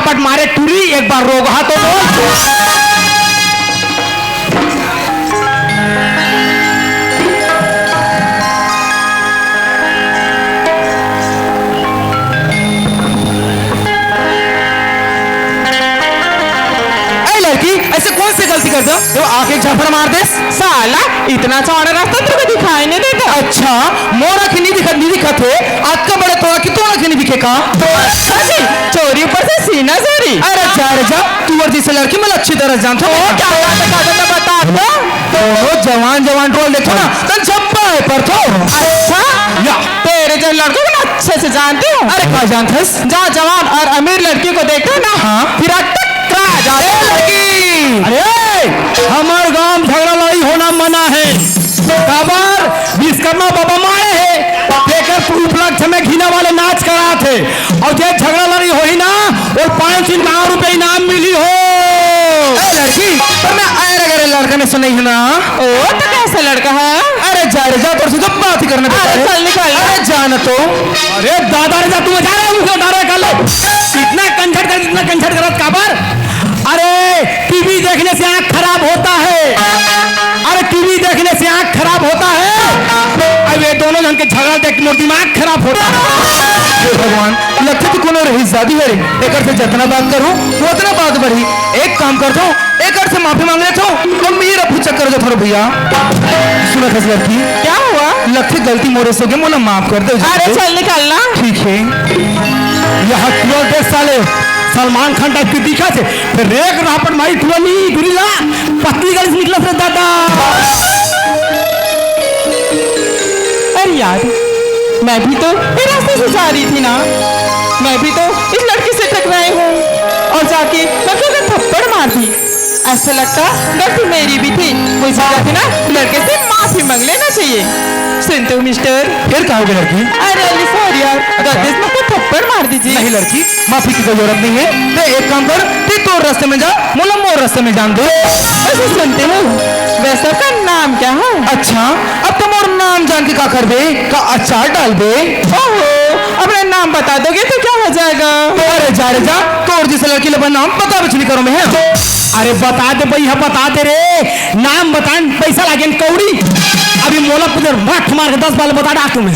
फटाफट मारे टूरी, एक बार रोगा तो बोल। ऐसे कौन सी गलती कर दो तो आके झापड़ मार दे साला इतना चौड़ा रास्ता तेरे को दिखाई नहीं देता। अच्छा मोरा की नहीं दिखा थे आज का बड़े तोड़ा की तोड़ा की नहीं दिखे का अच्छा जी, चोरी ऊपर से सीना चोरी। अरे जा तू और जैसे लड़की मैं अच्छी तरह जानता हूँ। क्या बता दो जवान ट्रोल देखो ना तो झप्पा है पर तो। अच्छा या तेरे जो लड़कों को अच्छे से जानती हूँ। अरे क्या जानते जहाँ जवान और अमीर लड़की को देखते ना, हाँ फिर टकरा जाते लड़की। अरे हमारे गांव झगड़ा लड़ाई होना मना है। खबर विश्वकर्मा बाबा मारे है देखकर उपलक्ष्य में घीना वाले नाच करा थे और जो झगड़ा लड़ी हो ही ना और 500 रुपए इनाम मिली हो। लड़की पर मैं अरे लड़का ने सुनी है ना। ओ तो कैसा लड़का है? अरे जा तो जब बात ही करने चल निकल। अरे जाना तो अरे दादा रे जा तू जा रहा है मुझे दादा कर लो इतना कंझट करत काबर। अरे टीवी देखने से आंख खराब होता है। अरे टीवी देखने से आंख खराब होता है। अब ये दोनों जन के झगड़ा देख मोर दिमाग खराब होता है। भगवान लगता तो कोनो रही शादी है एक से जितना बात करूं वो उतना बात बढ़ी। एक काम करता हूँ एक से माफी मांग लेता हूँ और मेरा पूछा कर दो थोड़ा भैया। सुना था लड़की क्या हुआ? लगती गलती मोरे से मोला माफ कर दो। अरे चल निकलना। ठीक है यहाँ क्यों देख साले सलमान खान टाइप की दिखा थे फिर रेक रापट मारी तुरनी गुरिला पतली गली से निकला फिर दादा। अरे यार मैं भी तो इस रास्ते से जा रही थी ना, मैं भी तो इस लड़की से टकराई हूँ और जाके लड़के को थप्पड़ मार दी। ऐसा लगता गलती मेरी भी थी, मुझे जाके ना लड़के से माफी मांग लेना चाहिए। सुनते हो मिस्टर? फिर कहा होगी लड़की? अरे सॉरी यार गलती से मुझको थप्पड़ मार दीजिए। नहीं लड़की माफी की कोई जरूरत नहीं है। तो एक काम कर तू तो रास्ते में जा मोला मोर रास्ते में जान दे। ऐसे सुनते हो वैसे का नाम क्या है? अच्छा अब तो मोर नाम जान के क्या कर दे का अचार डाल दे। ओहो अपना नाम बता दोगे तो क्या हो जाएगा? अरे जा तो और जिस लड़की लगा नाम पता कुछ नहीं करो मैं। अरे बता दे भैया बता दे रे नाम बता पैसा लागे कौड़ी अभी मोला पुदर रख मार के 10 बाल बता डा तुम्हें।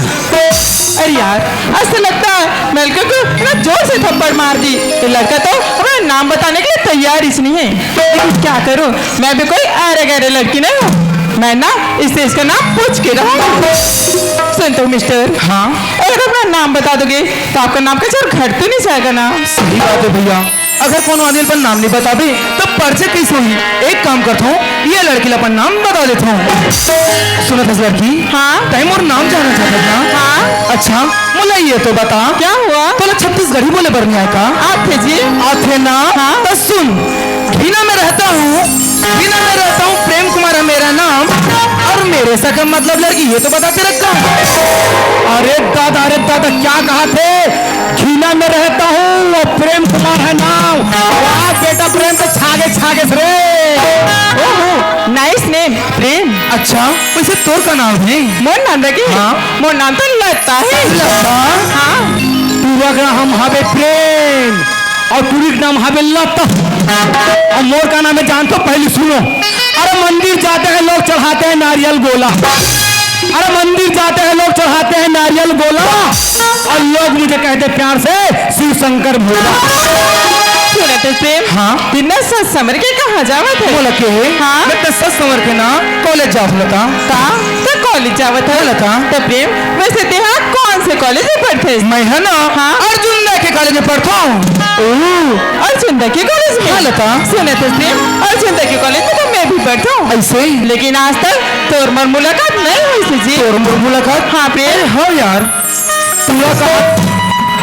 अरे यार ऐसा लगता है मैं लड़के को ना जोर से थप्पड़ मार दी। ये लड़का तो अपना नाम बताने के लिए तैयार ही नहीं है। लेकिन क्या करूं मैं भी कोई अरे गहरे लड़की नहीं हूँ। मैं ना इससे इसका नाम पूछ के रहूंगा। सुनते हो मिस्टर? हाँ अगर अपना नाम बता दोगे तो आपका नाम का जोर घट तो नहीं जाएगा ना? सही बात है भैया अगर कोनो आदमी पर नाम नहीं बता दे तो पर्चे कैसे हुई। एक काम करता हूँ ये लड़की अपन नाम बता देता हूँ। सुना था लड़की? हाँ टाइम और नाम जाना चाहता था। हाँ अच्छा मुला ये तो बता क्या हुआ? तो छत्तीसगढ़ी बोले बरनिया का आप थे जी? आथे ना। हाँ तो सुन घीना में रहता हूँ प्रेम कुमार है मेरा नाम और मेरे से का मतलब लड़की ये तो बताते रखता। अरे दादा क्या कहा थे घीना में रहता हूँ और प्रेम कुमार है नाम। वाह बेटा प्रेम तो छागे रे। ओहो नाइस नेम प्रेम। अच्छा वैसे तोर का नाम है? मोर नाम रखी? हाँ मोर नाम तो लगता है। हाँ पूरा का हम हवे प्रेम और पूरी का नाम हवे लता और मोर का नाम है जान तो पहले सुनो। अरे मंदिर जाते हैं लोग चढ़ाते हैं नारियल गोला। अरे मंदिर जाते हैं लोग चढ़ाते हैं नारियल गोला और लोग मुझे कहते प्यार से शिव शंकर भोला। सुनते प्रेम? हाँ दिन सच समर के कहाँ जावत है? बोला के हाँ मैं तो सच समर के ना कॉलेज जात लता का तो कॉलेज जावत है लता। तो प्रेम वैसे तेहा कौन से कॉलेज में पढ़ते? मैं है ना हाँ अर्जुन के कॉलेज में पढ़ता हूँ। अर्जुन के कॉलेज में? हाँ लता। सुनते प्रेम अर्जुन के कॉलेज में तो मैं भी पढ़ता हूँ ऐसे ही लेकिन आज तक तोर मर मुलाकात नहीं हुई जी। तोर मुलाकात? हाँ प्रेम। हाँ यार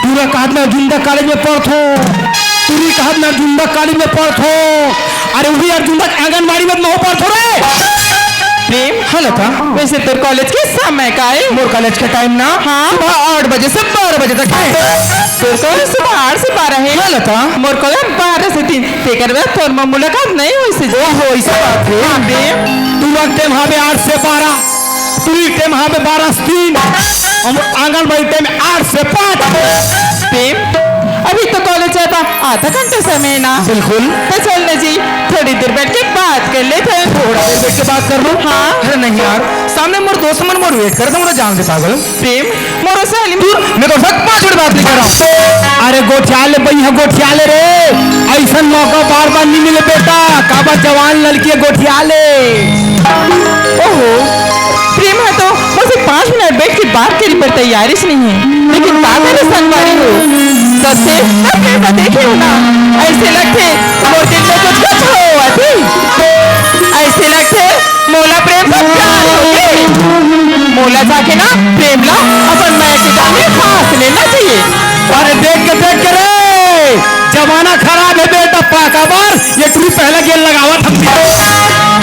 पूरा कहा मैं अर्जुन कॉलेज में पढ़ता हूँ। पूरी कहा मैं अर्जुन कॉलेज में पढ़ता हूँ। अरे वही अर्जुन आंगनबाड़ी में मैं पढ़ता रे प्रेम। हाँ लता वैसे तो कॉलेज के समय का है? मोर कॉलेज का टाइम ना हाँ सुबह 8 बजे से 12 बजे तक है। तो कॉलेज सुबह 8 से 12 है? हाँ लता मोर कॉलेज 12 से 3 तेकर बाद तोर में मुलाकात नहीं हुई से। ओहो ऐसा बात है। हाँ प्रेम। तू वक्त टाइम हाँ 8 से 12 पूरी टाइम हाँ 12 से 3 और आंगनबाड़ी टाइम 8 से 5 प्रेम अभी तो कॉलेज जाता आधा घंटा समय ना। बिल्कुल। तो चल ना जी, थोड़ी देर बैठ के बात कर लेते हैं। थोड़ा देर बैठ के बात कर लो। हाँ। अरे नहीं यार, सामने मोर दोस्त मन मोर वेट कर, तुम जान दे पागल। प्रेम मोरो साली मैं तो सच 5 मिनट बात नहीं कर रहा हूँ। अरे गोठियाले भैया गोठियाले रे, ऐसा मौका बार बार नहीं मिले बेटा। काबा जवान लड़की है गोठियाले। ओहो, प्रेम है तो मुझे 5 मिनट बैठ के बात करी पर तैयारी से नहीं है, लेकिन पागल संगवारी हो सबसे प्रेम देखे हो ना, ऐसे लगते मोर दिल में कुछ हो अभी, ऐसे लगते मोला प्रेम का प्यार हो गए। मोला जाके ना प्रेम ला अपन मैं के दाने फांस लेना चाहिए। अरे देख के रे, जमाना खराब है बेटा। पाका बार ये टू पहला गेल लगावा था।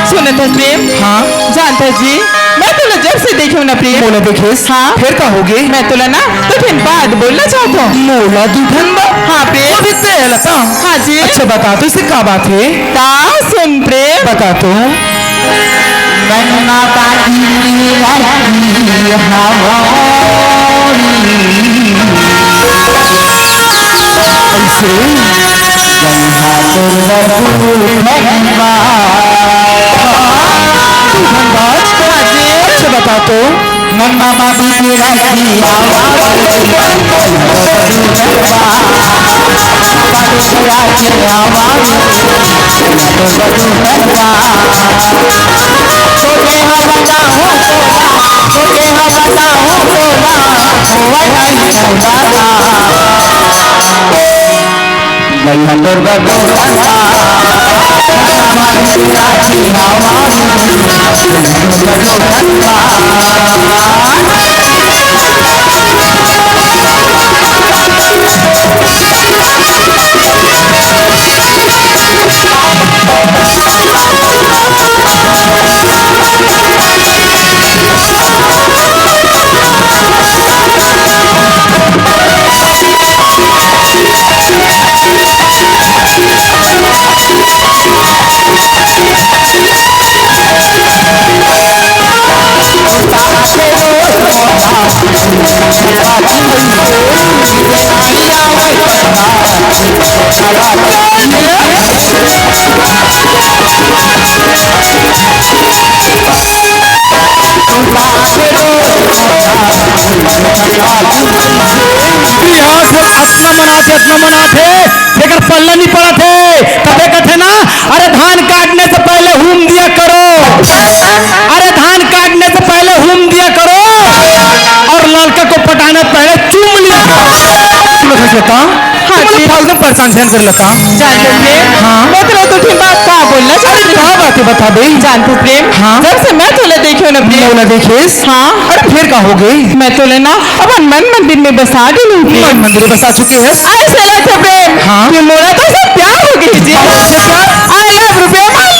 सुने थे प्रेम? हाँ जानता जी, मैं तुला जब से देखी हूँ ना प्रेम। मोला देखे। हाँ फिर का होगे? मैं तुला ना तो फिर बात बोलना चाहता हूँ। मोला दूधन बा। हाँ प्रेम। अभी तेल लता। हाँ जी। अच्छा बता तो इससे क्या बात है? ता सुन प्रेम। बता तो। अच्छा बता तो। इतना मना थे लेकर पल्ला नहीं पड़ा थे तबे कहते ना, अरे धान काटने से पहले हुम दिया करो, अरे धान काटने से पहले हुम दिया करो, और लड़का को पटाने पहले चूम लिया लेता। हाँ जी, फालतू परेशान कर लेता। जानते प्रेम? हाँ मैं तो ठीक बात कहा बोलना चाहती क्या बात है बता दे। जानते प्रेम? हाँ जब से मैं तुले देखी हूँ ना प्रेम। बोला देखिस। हाँ। अरे फिर क्या हो गई? मैं तुले ना अपन मन मंदिर में बसा दी हूँ। मन मंदिर में बसा चुकी है। ऐसे लगता प्रेम। हाँ। कि मोरा तो सब प्यार हो गई जी। आई लव यू प्रेम, आई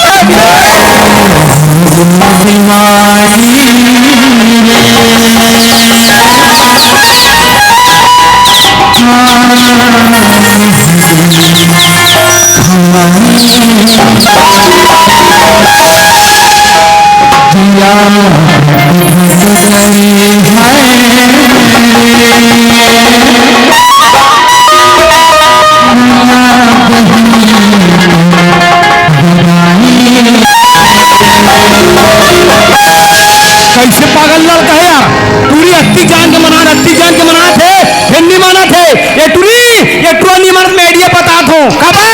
कैसे पागल लड़का है यार, पूरी अत्ती जान के मना, अत्ती जान के मना थे, फिर नहीं माना थे। ये टुरी नहीं मानत में आइडिया बता दो खबर।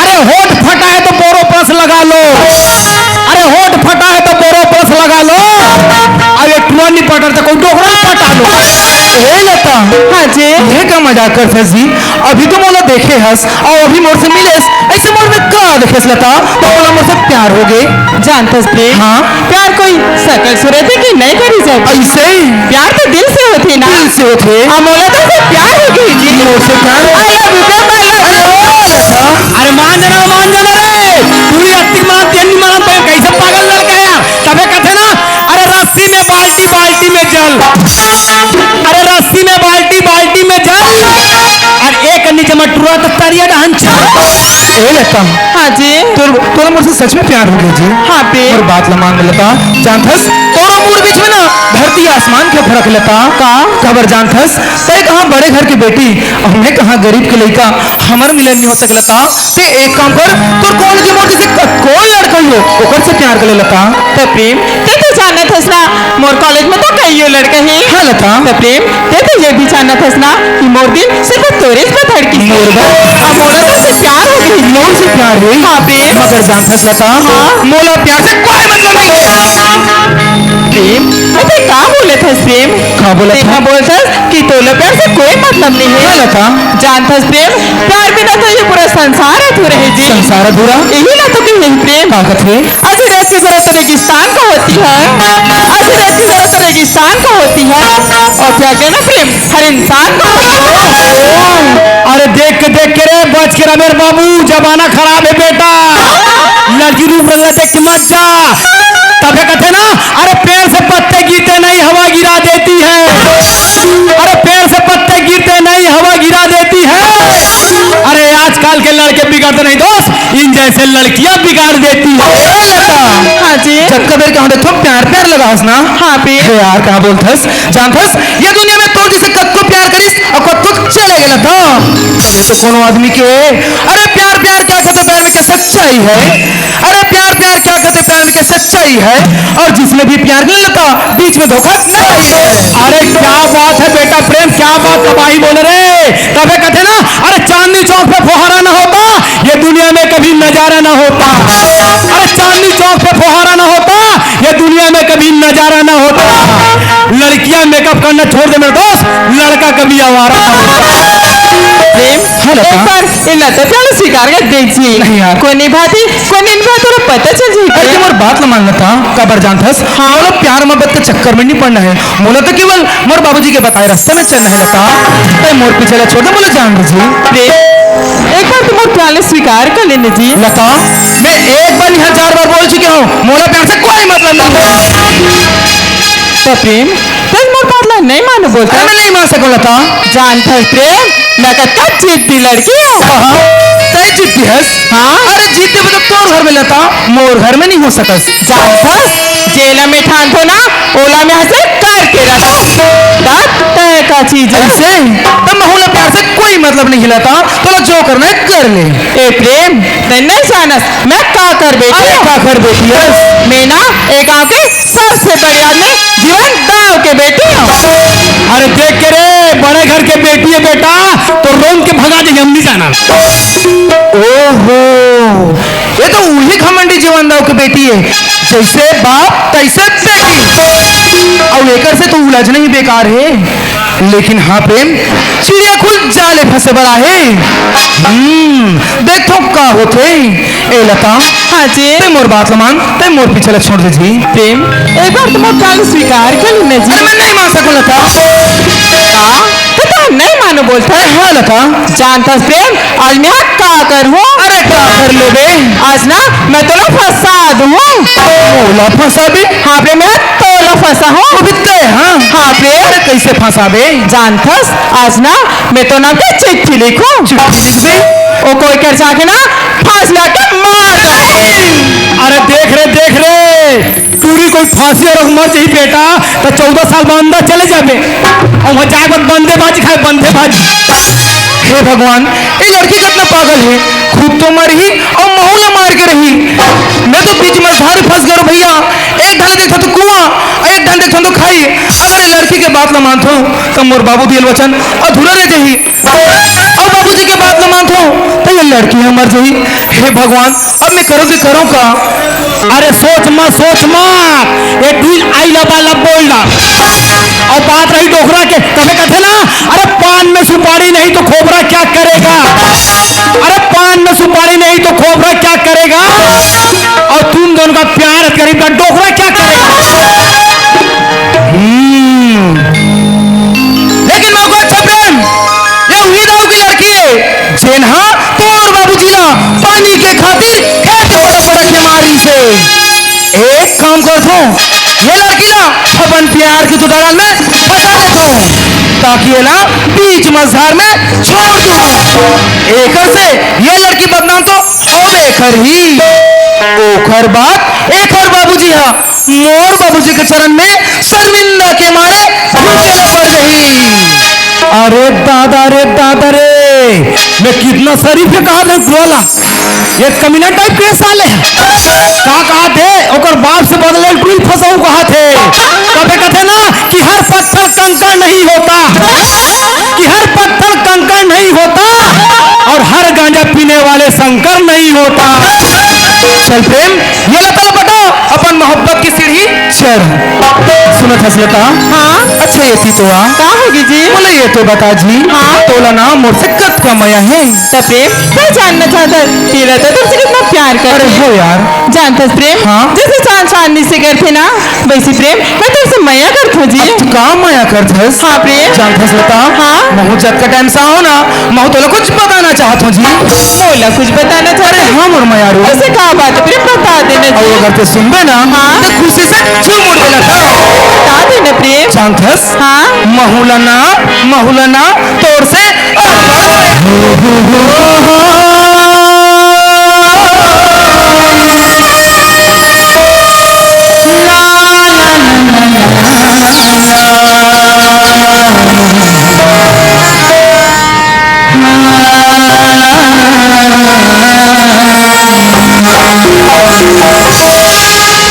अरे होठ फटा है तो बोरो प्लस लगा लो, अरे होठ फटा है तो बोरो प्लस लगा लो, और ये टुआ नहीं पटा तो कोई डोकरा पटा लो। हे लता। हाँ जी। ये क्या मजाक करते जी? अभी तो मोला देखे हस और अभी मोर से मिले, ऐसे मोर में क्या देखे लता? तो बोला मोर से प्यार हो गए। जानते प्रेम? हाँ। प्यार कोई सकल सूरत है कि नहीं करी जाती? ऐसे प्यार तो दिल से होती ना। दिल से होते। मोला तो सब प्यार हो गई जी। मोर से प्यार हो गया। अरे मान जाना रे, पूरी अत्ती मान तेनी मान पे कैसे पागल लड़का है यार। तबे कहते ना, अरे रस्सी में बाल्टी बाल्टी में जल, अरे रस्सी में बाल्टी बाल्टी में जल, और एक नीचे मटुआ तो तरिया ढांचा। ए लता, हाँ जी। तोरा मुझसे सच में प्यार हो गया जी? हाँ प्रेम। और बात ला मान लता, जानथस तोरा मोर बीच में ना धरती आसमान के फर्क लता का खबर जानथस। ते कहाँ बड़े घर की बेटी और मैं कहाँ गरीब के लड़का, हमर मिलन नहीं हो सकलता। ते एक काम कर, तोर कॉलेज मोर से कोई लड़का हो ओकर से प्यार कर लेता। तो प्रेम ते तो जानत हस ना मोर कॉलेज में तो कईयो लड़का है। हाँ लता। तो प्रेम ते तो ये भी जानत हस ना कि मोर दिल सिर्फ तोरे पे धड़की मोरबा अब मोरा तो से प्यार हो गई। मोर से प्यार हुई। हाँ प्रेम। मगर जानथस लता, हाँ। मोला प्यार से कोई मतलब नहीं। प्रेम अरे का बोले थे प्रेम? का बोले देखा बोलथस कि तोला प्यार से कोई मतलब नहीं है। हाँ लता। जानथस प्रेम प्यार बिना तो ये पूरा संसार अधूरा है जी। संसार अधूरा यही ना तो कि यही प्रेम ताकत है। आज रेत की जरूरत रेगिस्तान को होती है, आज रेत की जरूरत रेगिस्तान को होती है और क्या कहना प्रेम हर इंसान को होती है। अरे देख के रे बच के रह मेरे बाबू, जमाना खराब है बेटा। लड़की रूप रंगा देख के मत जा। तबे कहते ना, अरे पेड़ से पत्ते गिरते नहीं हवा गिरा देती है। अरे पेड़ से पत्ते गिरते नहीं हवा गिरा देती है। अरे आजकल के लड़के बिगड़ते नहीं दोस्त, इन जैसे लड़कियां बिगाड़ देती है। हाँ जी। जब कबीर कहाँ देखो प्यार प्यार लगाओस ना। हाँ प्रेम। हे यार कहाँ बोलथस जानथस, ये दुनिया में तो जैसे कद को प्यार करिस और कद को चले गेला था। तो कोनो आदमी के अरे प्यार प्यार क्या कहते प्यार में के सच्चाई है। अरे प्यार प्यार क्या कहते प्यार में के सच्चाई है। और जिसने भी प्यार नहीं लेता बीच में धोखा नहीं है। अरे क्या बात है बेटा प्रेम, क्या बात तबाही बोल रहे। तबे कहते ना, अरे चांदनी चौक पे फुहारा ना होता ये दुनिया में कभी नजारा ना होता। अरे चांदनी चौक पे फुहारा ना होता ये दुनिया में कभी नजारा ना होता। लड़कियां मेकअप करना छोड़ दे मेरे दोस्त, लड़का कभी आवारा ना होता। प्रेम एक बार इन लता प्यार स्वीकार कर दीजिए। नहीं यार। कोई निभाती कोई नहीं निभाती तो पता चल अरे जाएगा। मोर बात न मानना था कबर जानथस। हाँ मोला प्यार मोहब्बत के चक्कर में नहीं पड़ना है। मोला तो केवल मोर बाबूजी के बताए रास्ते में चलना है लता। तो मोर पीछे ले छोड़ दे, मोला जान दीजिए। प्रेम एक बार तुम मोर प्यार स्वीकार कर लेने जी। लता मैं एक बार नहीं 1000 बार बोल चुकी हूँ, मोला प्यार से कोई मतलब नहीं। तो प्रेम तुम मोर बात ला नहीं मानो बोलता। अरे मैं नहीं मान सकूं लता। जानथस प्रेम मैं कहता जिद्दी लड़की हूँ। तय जीतती है। हाँ। अरे जीतते भी तो तोर घर में लता, मोर घर में नहीं हो सकस। जानथस जेला में ठान थो ना ओला में हंसे करके रखा तय का चीज है। ऐसे तब महुला प्यार से कोई मतलब नहीं लता, तो जो करना है कर ले। ए प्रेम ते नहीं जानस मैं का कर बेटी अरे क्या कर बेटी है। मैं ना एक गाँव के सबसे बड़े आदमी जीवन दाव के बेटी हूँ। अरे देख के रे बड़े घर के बेटी है बेटा, तो रोम के भगा दे, हम नहीं जाना। ओहो ये तो वही घमंडी जीवन दाव की बेटी है, जैसे बाप तैसे बेटी। और लेकर से तो उलझना ही बेकार है। लेकिन हाँ प्रेम चिड़िया खुद जाले फंसे बड़ा है। देखो का होते ए लता। हाँ जी। ते मोर बात मान, ते मोर पीछे लग छोड़ दीजिए। प्रेम एक बार तुम प्यार स्वीकार कर लेने जी। अरे मैं नहीं मान सकूं लता। तो तुम नहीं मानो बोलता है। हाँ लता। जानता प्रेम आज मैं का करूँ। अरे क्या कर लो बे। आज ना मैं तो फंसा दूँ। मोला फंसा भी। हाँ प्रेम मैं तो फंसा हूँ। हाँ हाँ प्रेम अरे कैसे फंसा बे। जानथस आज ना मैं तो नाम के चिट्ठी लिखूं। ओ कोई कर जाके ना फांस लाके मार दो। अरे देख रे टूरी कोई फांसी और मर जाई बेटा तो 14 साल बंदा चले जाबे और वहां जाके बंदे बाजी खाए बंदे बाजी। हे भगवान ये लड़की कितना पागल है, खुद तो मर ही और महुला मार के रही। मैं तो बीच में भारी फंस गया भैया। एक ढाल देखा तो कुआं, एक ढाल देखा तो खाई। अगर ये लड़की के बात न मानतो तो मोर बाबू दियल वचन अधूरा रह जाही। और बाबूजी के बात न मानतो तो ये लड़की मर जाही। हे भगवान अब मैं करूँ का। अरे सोच मत एक दिन आईला बाला बोलना। और बात रही डोकरा के, तबे कहते ना, अरे पान में सुपारी नहीं तो खोबरा क्या करेगा। अरे पान में सुपारी नहीं तो खोबरा क्या करेगा। और तुम दोनों का प्यार करीब का डोकरा क्या करेगा। लेकिन मैं को अच्छा प्रेम ये हुई दाऊ की लड़की है जेनहा तोर बाबूजी ना पानी के खातिर खेत पड़ा के मारी से। एक काम कर दो ये लड़की ना अपन प्यार की दुकान में फंसा दो ताकि ये ना बीच मझधार में छोड़ दो। एक से ये लड़की बदनाम तो होवे खरही ओखर बात एक और बाबूजी हा मोर बाबूजी के चरण में शर्मिंदा के मारे भूखे पड़ रही। अरे दादा रे मैं कितना शरीफ के कहा था बोला ये कमीना टाइप के साले का कहा थे ओकर बाप से बदले टूल फसाऊ कहा थे कभी कहते ना कि हर पत्थर कंकड़ नहीं होता कि हर पत्थर कंकड़ नहीं होता और हर गांजा पीने वाले शंकर नहीं होता। चल प्रेम ये बताओ बताओ अपन मोहब्बत की सीढ़ी चढ़ सुनो हसलता। हाँ अच्छा ये थी तो का होगी जी? बोले ये तो बता जी हाँ। तोला ना मोर से कद का मया है तो प्रेम मैं जानना चाहता तेरा तो तुमसे कितना प्यार कर अरे हो यार जानता प्रेम हाँ। जैसे चांद चांदनी से करते ना वैसे प्रेम मैं तुमसे मया करता हूँ जी। तू का मया करथस? हाँ प्रेम जानथस बता हाँ। महू जब का टाइम सा हो ना महू तोला कुछ बताना चाहत हूँ जी। बोला कुछ बताना चाह अरे रहे हाँ मोर मयारू ऐसे कहा बात है प्रेम बता देना और जी। अगर ते सुनबे ना हाँ। तो खुशी से झूम उड़ देला था। बता देना प्रेम। जानथस हाँ महुलना तोर से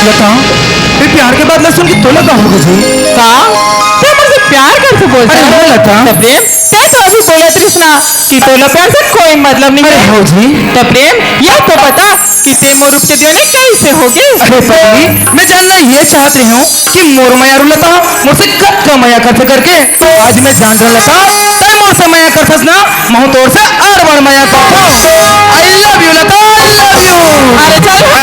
लता ये प्यार के बाद सुन की तोला का होगा जी का प्रेम मुझसे प्यार करते बोलता अरे हो लता तो प्रेम तै तो अभी बोला तृष्णा कि तोला प्यार से कोई मतलब नहीं अरे है। हो जी तो प्रेम यह तो बता कि ते मोर रूप के दीवाने कैसे होगे? अरे पत्नी मैं जानना ये चाहत रही हूँ कि मोर मयारू लता मुझसे कब का मया करते करके आज मैं जान रहा लता तय मोर से मया करथस ना महू तोर से और बार मया करथो। I love you Lata I love you. अरे चल लता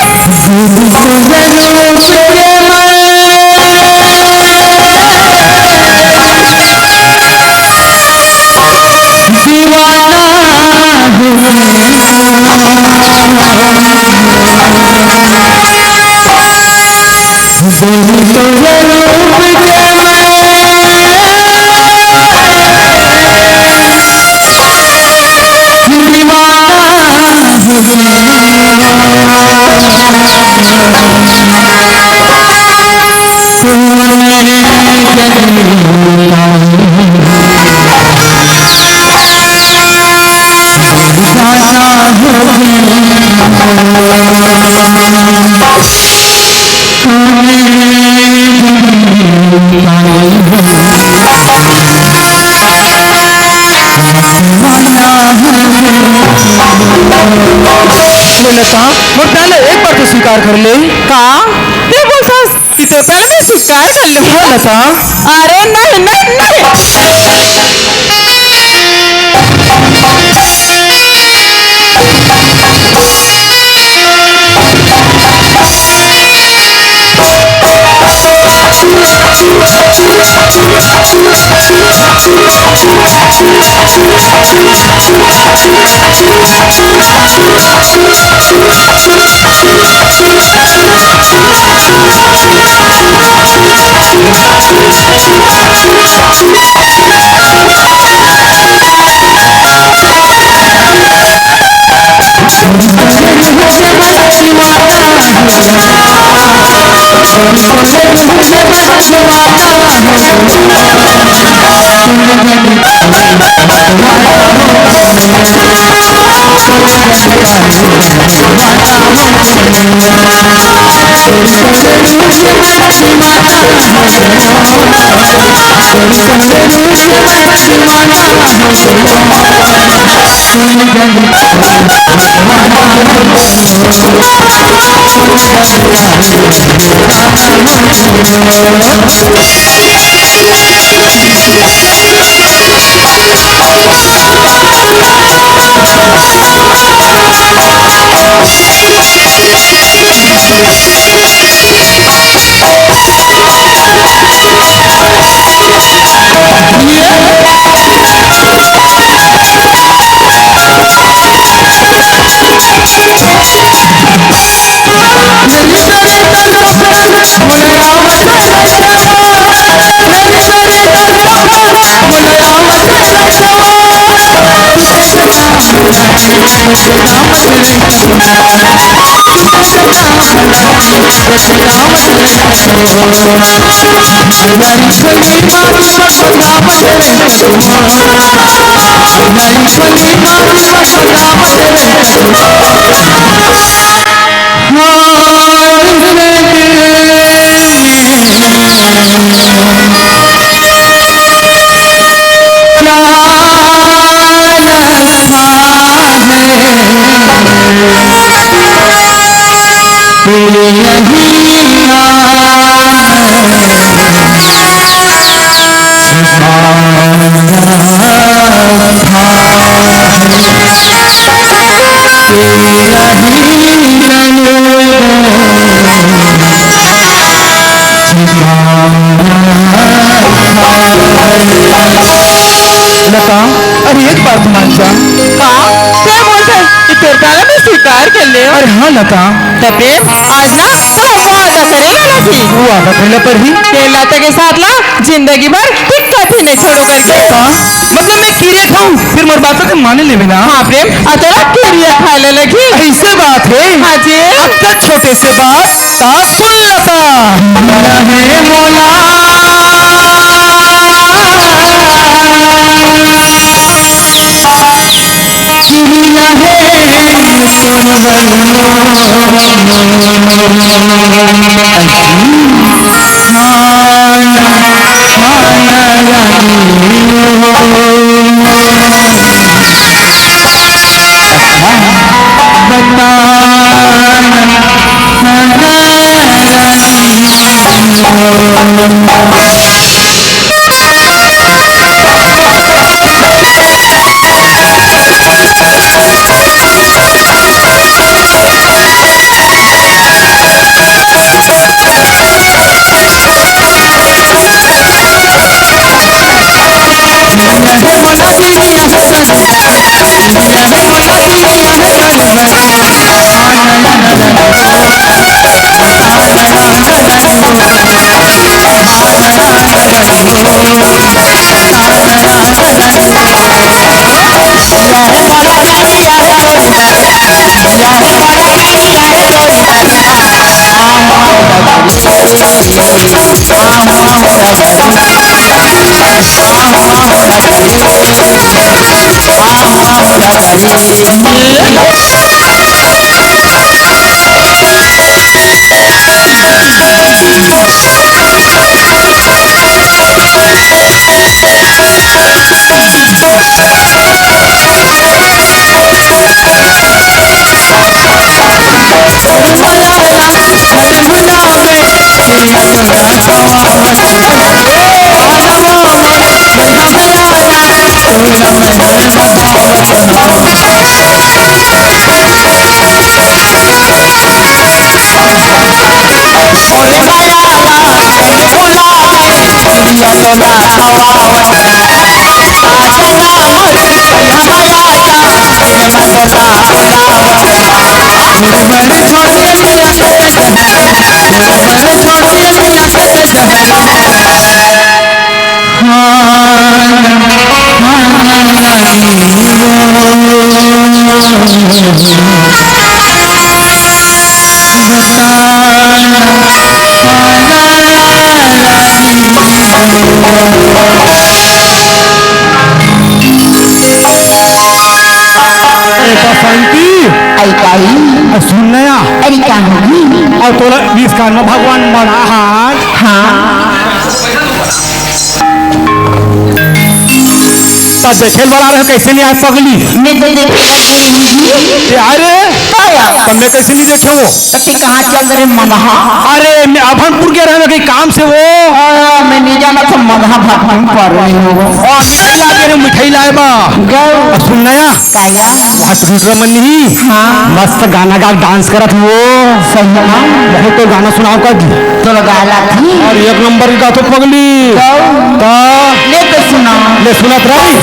मोर पहले एक बार तो स्वीकार कर ले का ते बोलता कि तो पहले मैं स्वीकार कर लूँ। हाँ लता अरे नहीं नहीं नहीं लता लता, अरे एक बात मान जा। हाँ क्या बोलते हैं कि तेरे पहले मैं स्वीकार कर ले। अरे हाँ लता, तो प्रेम आज ना तो वादा करेगा ना थी वो आगा पहले पर ही तेरे लता के साथ ना जिंदगी भर दिक्कत ही नहीं छोड़ो करके। मतलब मैं कीड़े खाऊं फिर मोर बात के माने ले बिना। हाँ प्रेम अतरा कीड़िया खा ले लगी। ऐसे बात है। हाँ जी अब तक छोटे से बात ता सुन लता। रहे मोला सुन नया अरे क्या होगी और तोरा बीस कान में भगवान बना हाथ। हाँ तब देखे वाला रहे कैसे नहीं आज पगली मैं तो देखे अरे तब मैं कैसे नहीं देखे वो तब कहाँ चल रहे मगहा। अरे मैं अभनपुर के रहने के काम से वो मैं नहीं जाना था मगहा भगवान पर और मिठाई ला के मिठाई लाए बा गौ सुन नया काया वहाँ टूट रमन नहीं हाँ मस्त गाना गा डांस करत वो सही है बहुत तो गाना सुनाओ कर तो गाला थी और एक नंबर का तो पगली तो ले तो सुना ले सुनत रही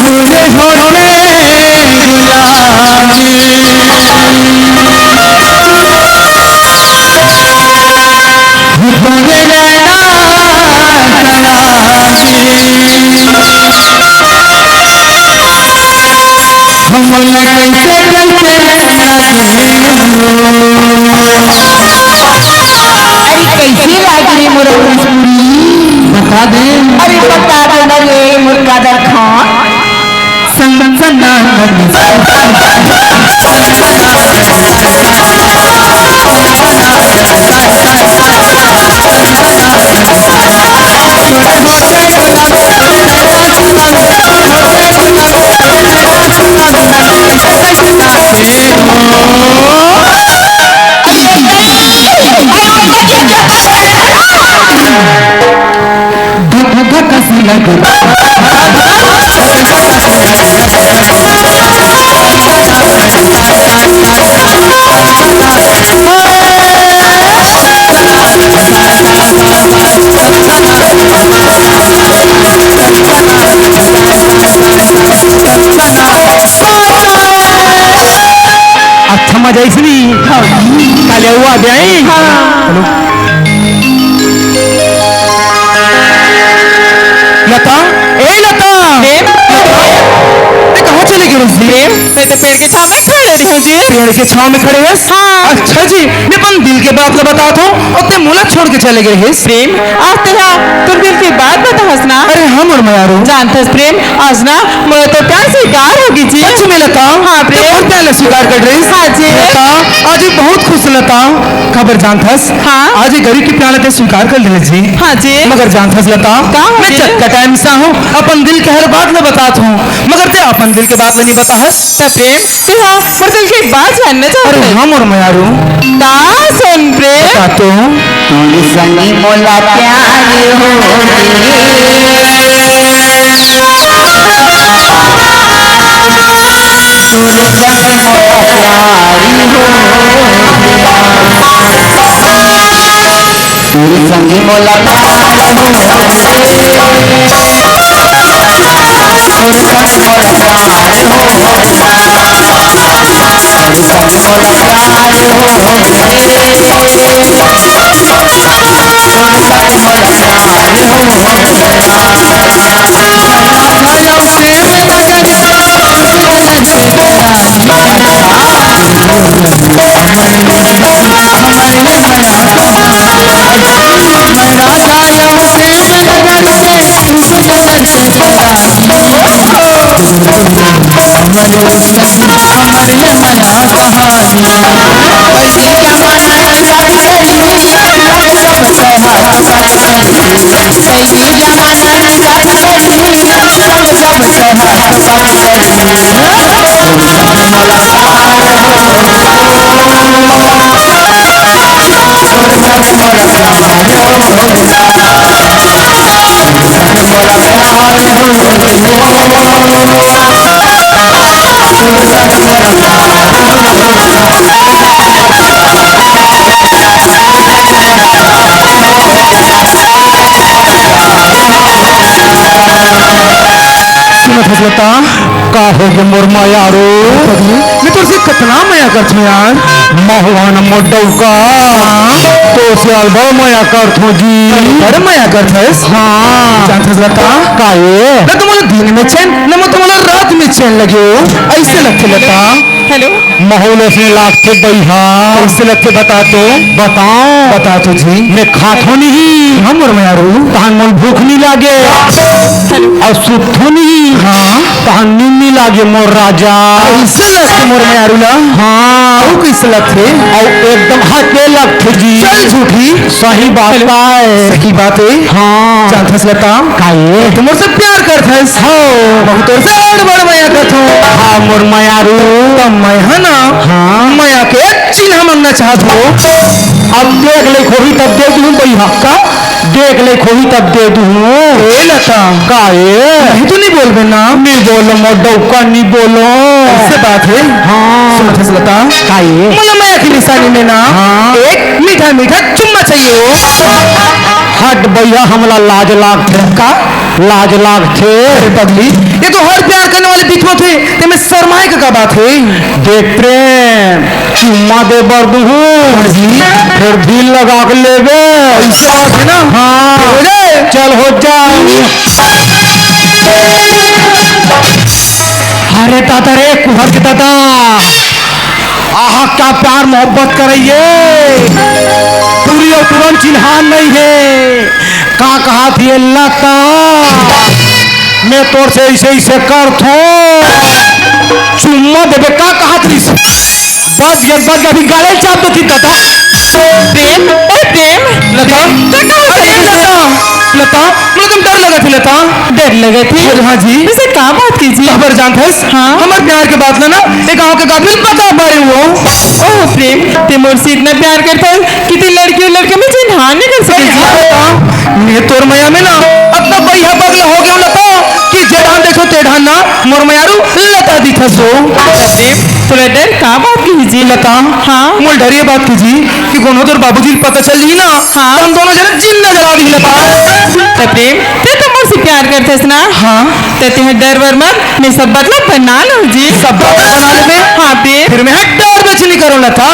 तुझे छोड़ने हम मोरा बता दे। अरे बता दो ना ये मुर्कादर खान। अच्छा मजा इसलिए काले हुआ ब्याई। लता, ए लता, कहाँ चले गए मैं तो पेड़ के छाव में खड़े रही हूँ जी। पेड़ के छाव में खड़े हैं? हाँ। अच्छा जी, मैं अपन दिल के बात बता तो अपने मुला छोड़ के चले गए हैं। प्रेम आज तेरा तुम दिल की बात बता हंसना। अरे हम और मैं यारो जानते प्रेम आज ना मुझे तो प्यार स्वीकार होगी जी। सच में लता? हाँ प्रेम। बहुत पहले स्वीकार कर रही। हाँ जी। लता आज बहुत खुश लता खबर जानथस। हाँ। आज गरीब की प्यार ते स्वीकार कर ले जी। हाँ जी। मगर जानथस लता मैं जी? चक्का टाइम सा हूँ अपन दिल के हर बात में बतात हूँ मगर ते अपन दिल के बात में नहीं बता हस। प्रेम तेरा मुझे दिल की बात जानना अरे चाहते हम और मैं यारो ता सुन प्रेम। बता तो सनी मोला संगी मोला लता का हो गए मोर यारो मैं तुझसे कितना माया करता हूँ यार महुआन मोडौ का तो साल बड़ा माया करता हूँ जी बड़ा माया करता है। हाँ जानते लता का ये ना तुम्हारे दिन में चैन ना मैं तुम्हारा रात में चैन लगे हो ऐसे लगते लता। हेलो माहौल से लागते बैहा ऐसे लगते बता तो जी मैं खातो नहीं हम और मैं यारो तहान मोल भूख नहीं लागे और सुथो नहीं। हाँ तहान नींद नहीं लागे मोर राजा ऐसे लगते मोर में यारो ला। हाँ वो कैसे लगते और एकदम हाथे लगते जी चल झूठी सही बात है सही बात है। हाँ जानते लता काये तुम मुझसे प्यार करते हो बहुत और से बड़ माया करते हो। हाँ मोर मायारू मैं है ना। हाँ माया के चिन्ह मांगना चाहत हो अब देख ले खोही तब दे दूँ बैहा का देख ले खोही तब दे दूँ। ए लता का ये नहीं तो नहीं बोल ना नहीं बोलो मोडौ का नहीं बोलो ऐसे बात है। हाँ सुन लता का ये मतलब माया की निशानी में ना। हाँ एक मीठा मीठा चुम्मा चाहिए हो। हट भैया हमला लाज लाग थे का लाज लाग थे पगली ये तो हर प्यार करने वाले बीच में थे ते में शर्माए का बात है। देख प्रेम चुम्मा दे बर दूँ फिर दिल लगा के ले गए ऐसा बात है ना। हाँ चल हो जा। अरे दादा रे कुहर के दादा आहा क्या प्यार मोहब्बत करिए पूरी और तुरंत चिन्हान नहीं गई है। का कहा थी लता मैं तोर से ऐसे ऐसे कर थो चुम्मा देवे का कहा थी बस अभी गाले चाप देती दादा। प्रेम ए प्रेम लता अरे लता मुझे तुम डर लगा थी लता। डर लगे थी। हाँ जी वैसे क्या बात कीजिए। खबर जानते हाँ। हमारे प्यार के बात ना एक गाँव के काबिल बता पा रही हूँ। ओह प्रेम ते मुझसे इतना प्यार करता है कि ते लड़की और लड़के में चिन्हार नहीं कर सके। मैं तोर मया में ना अब तक बढ़िया बगल हो गया लता कि जेठान देखो तेठान ना मोर मयारू लता दिखा सो। थोड़ा डर का बात कीजिए। लता हाँ मोल डर ये बात कीजिए कि कोनो तोर बाबूजी को पता चल जी ना हाँ। तो हम दोनों जने जिंदा जला दी लता। तो प्रेम ते तो मुझसे प्यार करते ना। हाँ ते तुम्हें डर वर मत मैं सब मतलब बना लो जी। सब बात बना ले में हाँ प्रेम फिर मैं डर बेच नहीं करो लता।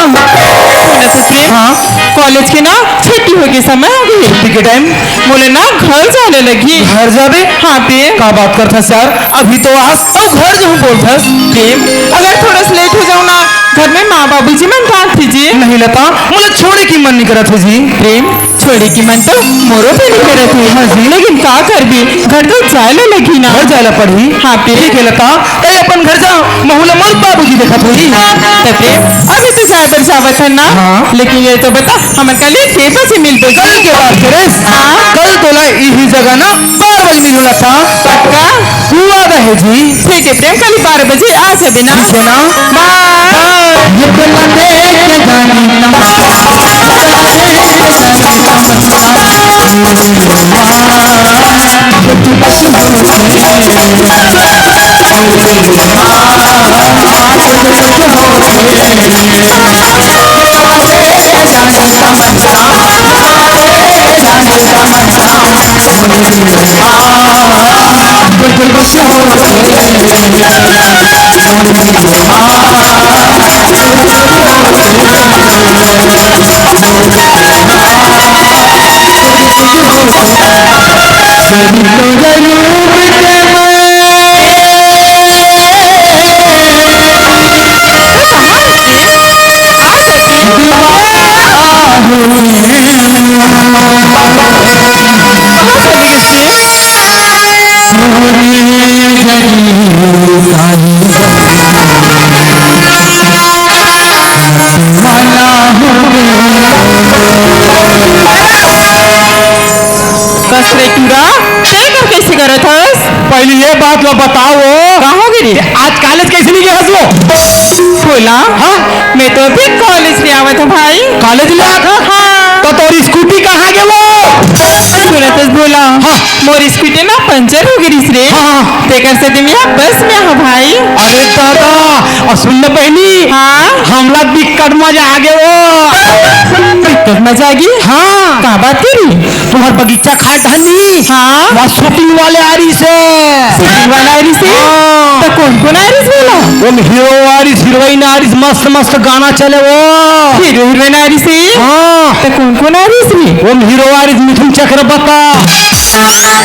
तो प्रेम हाँ कॉलेज की ना छुट्टी हो गई समय हो गई छुट्टी के टाइम बोले ना घर जाने लगी। घर जाबे हाँ प्रेम का बात करता यार अभी तो आज तो घर जो बोलता प्रेम अगर थोड़ा सा लेट हो जाओ ना घर में माँ बाबूजी मन डांट दीजिए। नहीं लता मुझे छोड़े की मन नहीं करा था जी। प्रेम छोड़े की मन तो मोरो पे नहीं करे थे। हाँ जी। लेकिन का कर भी घर तो जाने लगी ना। घर जाना पड़ी। हाँ प्रेम ठीक है लता ए अपन घर जाओ महूला मोल बाबूजी देखा थोड़ी। तो प्रेम अभी तो साइबर जावत है ना। हाँ। लेकिन ये तो बता हमारे कल के बजे मिलते कल के बात करे हाँ। कल तो ला यही जगह ना 12 बजे मिलू लता पक्का हुआ है जी। ठीक है प्रेम कल 12 बजे आ जाबे ना। ठीक है ना बाय। ये तो लगे के जानी कैसे करत हस। पहले ये बात लो बताओ कहाँ हो गई आज कॉलेज कैसे नहीं गया वो बोला। हाँ मैं तो अभी कॉलेज में आवा था भाई। कॉलेज ले आका हाँ तो तोरी स्कूटी कहाँ गए वो सुनत बोला। हाँ। मोर स्कूटी ना पंचर हो गई रे। हाँ। तेकर से तुम यहाँ बस में हो भाई। अरे दादा और सुन ले बहनी हाँ हम लोग दिक्कत मजा आ गए वो दिक्कत मजा आ गई। हाँ क्या बात करी। तुम्हार बगीचा खा ढनी हाँ वहाँ शूटिंग वाले आ रही से शूटिंग वाला आरिस है। हाँ। तो कौन कौन आरिस बोला। वो हीरो आरिस हीरोइन आरिस मस्त मस्त गाना चले वो हीरो हीरोइन आरिस है। हाँ तो कौन कौन आरिस है। वो हीरो आरिस मिथुन चक्रवर्ती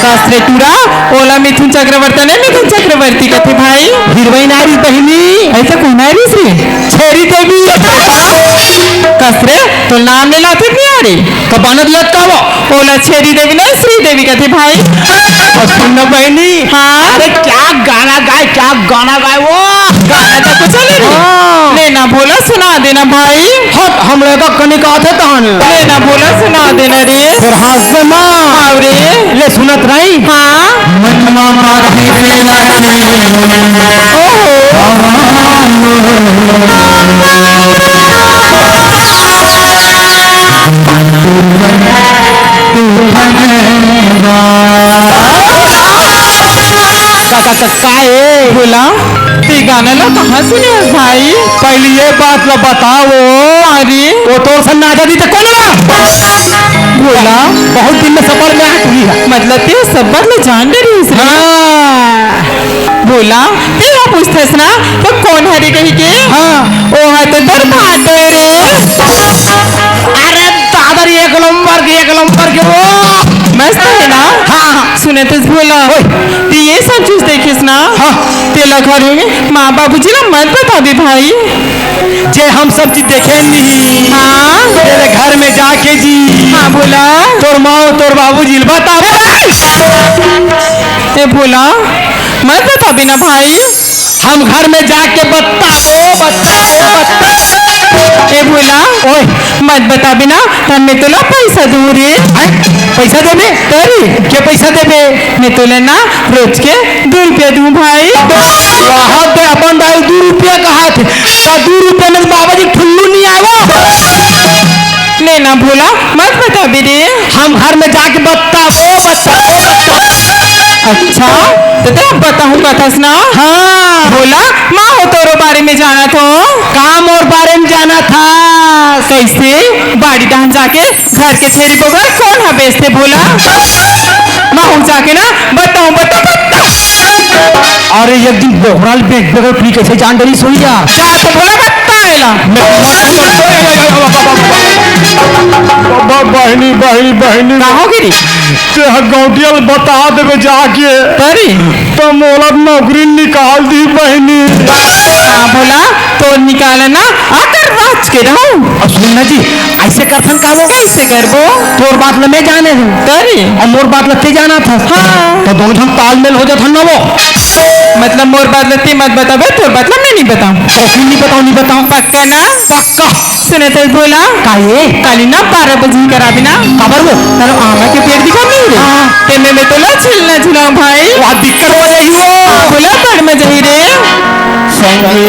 कास्त्रे टूरा ओला मिथुन चक्रवर्ती ने मिथुन चक्रवर्ती कथे भाई। हीरोइन आरिस बहनी ऐसा कौन आरिस रे। छेरी देवी कास्त्रे तो नाम ले लाते नहीं आ रही तो बनत लगता वो ओला छेरी देवी ने श्री देवी कथे भाई। और सुन बहनी हाँ अरे क्या गाना गाए वो गाना तो कुछ चले हाँ। लेना बोला सुना देना भाई। हट हम लोग कने का थे तहन लेना बोला सुना देना रे। फिर हंस दे मां हाँ रे ले सुनत रही हाँ मनवा मारे काहे बोला ते गाना लो कहाँ सुने हस भाई। पहले ये बात लो बताओ अरे वो तो सन्नाटा दी तो कौन बोला बहुत दिन में सफर में आठ हुई है मतलब ते सब बात ले जान रही है। हाँ बोला ते वो पूछतस ना तो कौन हरे कही के। हाँ ओ है तो दर भाटे रे। अरे दादर एक नंबर के वो मस्त है ना। हाँ सुने तो बोला ते ये सब चीज देखिस ना। हाँ तेला घर में माँ बाबू जी ना मत बता दे भाई। जे हम सब चीज देखे नहीं हाँ तेरे घर में जाके जी हाँ हाँ भोला। तोर माँ तोर बाबू जी बता। ए भोला मत बता बिना भाई। हम घर में जाके बताओ। ए भोला ओए मत बता बिना मैं तोला पैसा दूँ रे। पैसा देबे तरी के पैसा देबे? मैं तोला ना रोज के 2 रुपया दूँ भाई। वहाँ पे अपन भाई 2 रुपया कहा थे तो 2 रुपये में बाबा जी ठुल्लू नहीं आवा। लेना भोला मत बता बेरे। हम घर में जाके बताओ। अच्छा तो अब बताऊँ बतास ना। हाँ भोला माँ हो तोरो बारे में जाना तो काम और बारे में जाना था। कैसे बाड़ी डान जाके घर के छेड़ी बगैर कौन है बेचते भोला। माँ हो जाके ना बताऊँ बता। अरे एक दिन बोहराल बैग बगैर फ्री कैसे जान डरी सोई जा क्या तो भोला बताएला। बहनी बहनी बहनी का हो गिरी गौटियल बता देवे जाके तरी तो मोला नौकरी निकाल दी बहनी। हाँ भोला तो निकाले ना आकर राज के रहूं। और सुनना जी ऐसे करथन का वो कैसे करबो तोर बात ल मैं जाने हूँ तरी और मोर बात ल ते जाना था। हाँ। तो दोनों जन तालमेल हो जाता ना वो। मतलब मोर बात लती मत बताबे तोर बात ला मैं नहीं बताऊं। कॉफी नहीं बताऊँ पक्का ना पक्का। सुने तो भोला काहे काली ना 12 बजे करा देना। खबर वो तारो आमा के पेट दिखा नहीं रे। हाँ। ते में तो ला छिलना झुलाऊं भाई। वहाँ दिक्कत हो जाएगी वो। भोला बड़ मजा ही रे। संगवारी